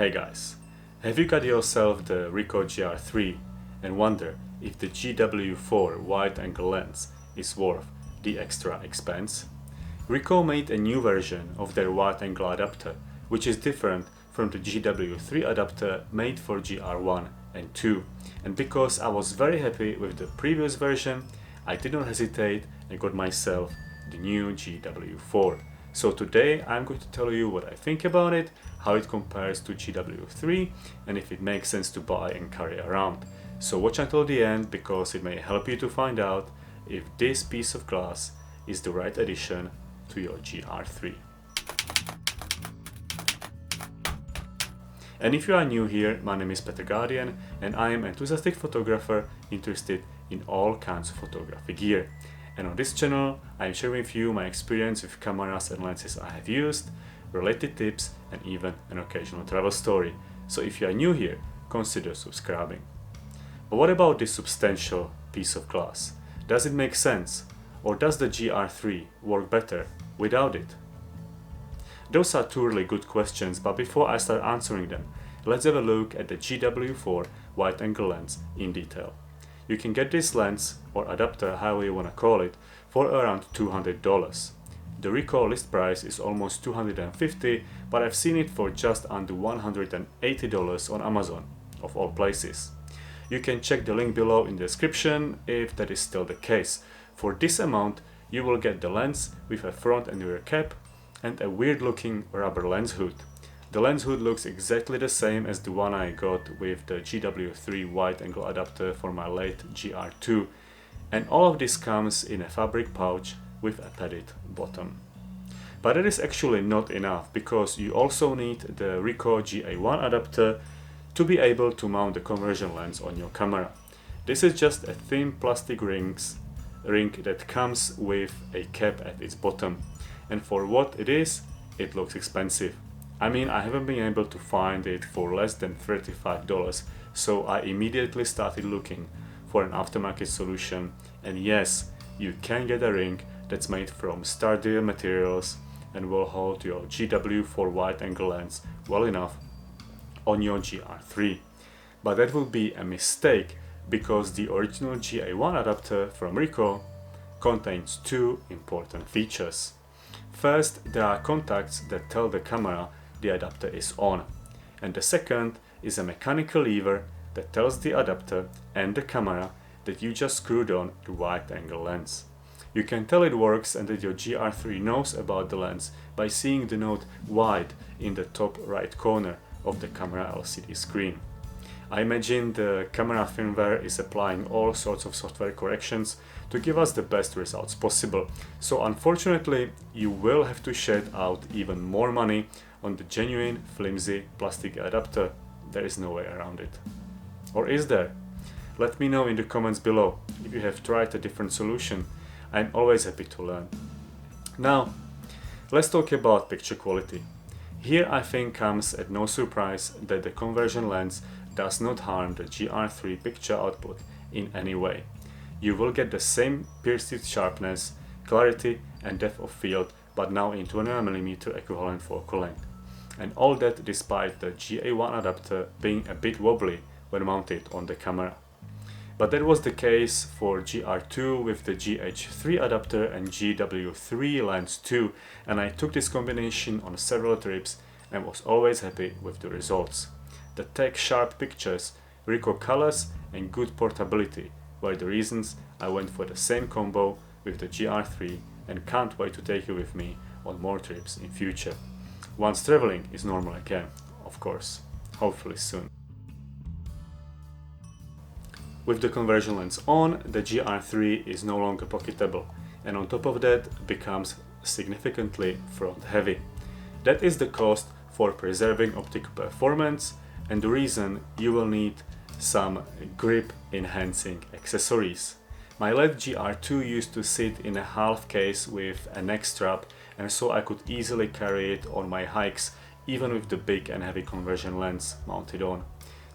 Hey guys, have you got yourself the Ricoh GR III and wonder if the GW4 wide-angle lens is worth the extra expense? Ricoh made a new version of their wide-angle adapter, which is different from the GW3 adapter made for GR1 and 2, and because I was very happy with the previous version, I did not hesitate and got myself the new GW4. So today I'm going to tell you what I think about it, how it compares to GW3 and if it makes sense to buy and carry around. So watch until the end because it may help you to find out if this piece of glass is the right addition to your GR3. And if you are new here, my name is Petr Gardian and I am an enthusiastic photographer interested in all kinds of photography gear. And on this channel, I am sharing with you my experience with cameras and lenses I have used, related tips and even an occasional travel story. So if you are new here, consider subscribing. But what about this substantial piece of glass? Does it make sense? Or does the GR3 work better without it? Those are two really good questions, but before I start answering them, let's have a look at the GW4 wide-angle lens in detail. You can get this lens, or adapter, however you want to call it, for around $200. The Ricoh list price is almost $250, but I've seen it for just under $180 on Amazon, of all places. You can check the link below in the description if that is still the case. For this amount, you will get the lens with a front and rear cap and a weird looking rubber lens hood. The lens hood looks exactly the same as the one I got with the GW3 wide-angle adapter for my late GR2, and all of this comes in a fabric pouch with a padded bottom. But it is actually not enough because you also need the Ricoh GA1 adapter to be able to mount the conversion lens on your camera. This is just a thin plastic ring that comes with a cap at its bottom, and for what it is, it looks expensive. I mean, I haven't been able to find it for less than $35, so I immediately started looking for an aftermarket solution, and yes, you can get a ring that's made from sturdier materials and will hold your GW4 wide-angle lens well enough on your GR3. But that would be a mistake because the original GA1 adapter from Ricoh contains two important features. First, there are contacts that tell the camera the adapter is on, and the second is a mechanical lever that tells the adapter and the camera that you just screwed on the wide-angle lens. You can tell it works and that your GR3 knows about the lens by seeing the note wide in the top right corner of the camera LCD screen. I imagine the camera firmware is applying all sorts of software corrections to give us the best results possible. So unfortunately, you will have to shed out even more money on the genuine flimsy plastic adapter. There is no way around it. Or is there? Let me know in the comments below if you have tried a different solution. I'm always happy to learn. Now, let's talk about picture quality. Here I think comes at no surprise that the conversion lens does not harm the GR3 picture output in any way. You will get the same perceived sharpness, clarity and depth of field, but now in 200mm equivalent focal length. And all that despite the GA1 adapter being a bit wobbly when mounted on the camera. But that was the case for GR2 with the GH3 adapter and GW3 lens too, and I took this combination on several trips and was always happy with the results. The take sharp pictures, Ricoh colors and good portability were the reasons I went for the same combo with the GR3 and can't wait to take you with me on more trips in future. Once traveling is normal again, of course, hopefully soon. With the conversion lens on, the GR3 is no longer pocketable, and on top of that becomes significantly front heavy. That is the cost for preserving optical performance and the reason you will need some grip enhancing accessories. My led GR2 used to sit in a half case with a neck strap, and so I could easily carry it on my hikes even with the big and heavy conversion lens mounted on.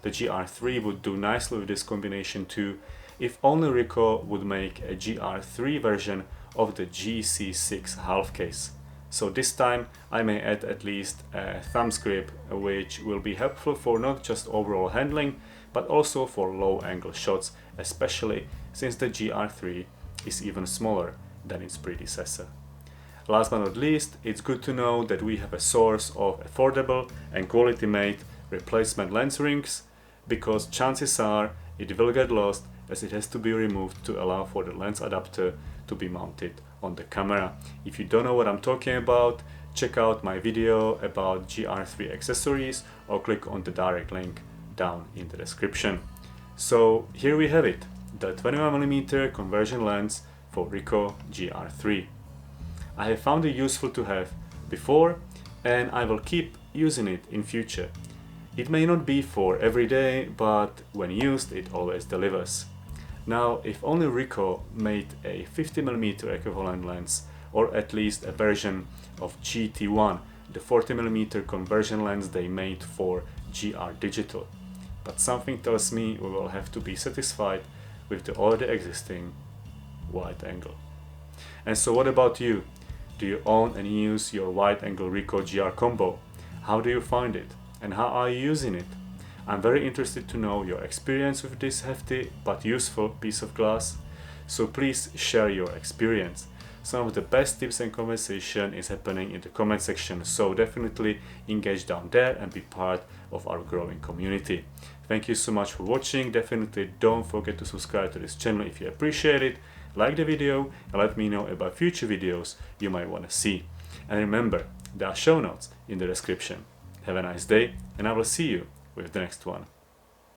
The GR3 would do nicely with this combination too, if only Ricoh would make a GR3 version of the GC6 half case. So this time I may add at least a thumb grip, which will be helpful for not just overall handling, but also for low angle shots, especially since the GR3 is even smaller than its predecessor. Last but not least, it's good to know that we have a source of affordable and quality made replacement lens rings, because chances are it will get lost, as it has to be removed to allow for the lens adapter to be mounted on the camera. If you don't know what I'm talking about, check out my video about GR3 accessories or click on the direct link down in the description. So here we have it, the 21mm conversion lens for Ricoh GR3. I have found it useful to have before, and I will keep using it in future. It may not be for every day, but when used it always delivers. Now, if only Ricoh made a 50mm equivalent lens, or at least a version of GT1, the 40mm conversion lens they made for GR Digital. But something tells me we will have to be satisfied with the already existing wide angle. And so what about you? Do you own and use your wide angle Ricoh GR combo? How do you find it? And how are you using it? I'm very interested to know your experience with this hefty but useful piece of glass. So please share your experience. Some of the best tips and conversation is happening in the comment section, so definitely engage down there and be part of our growing community. Thank you so much for watching. Definitely don't forget to subscribe to this channel if you appreciate it. Like the video and let me know about future videos you might want to see. And remember, there are show notes in the description. Have a nice day, and I will see you with the next one.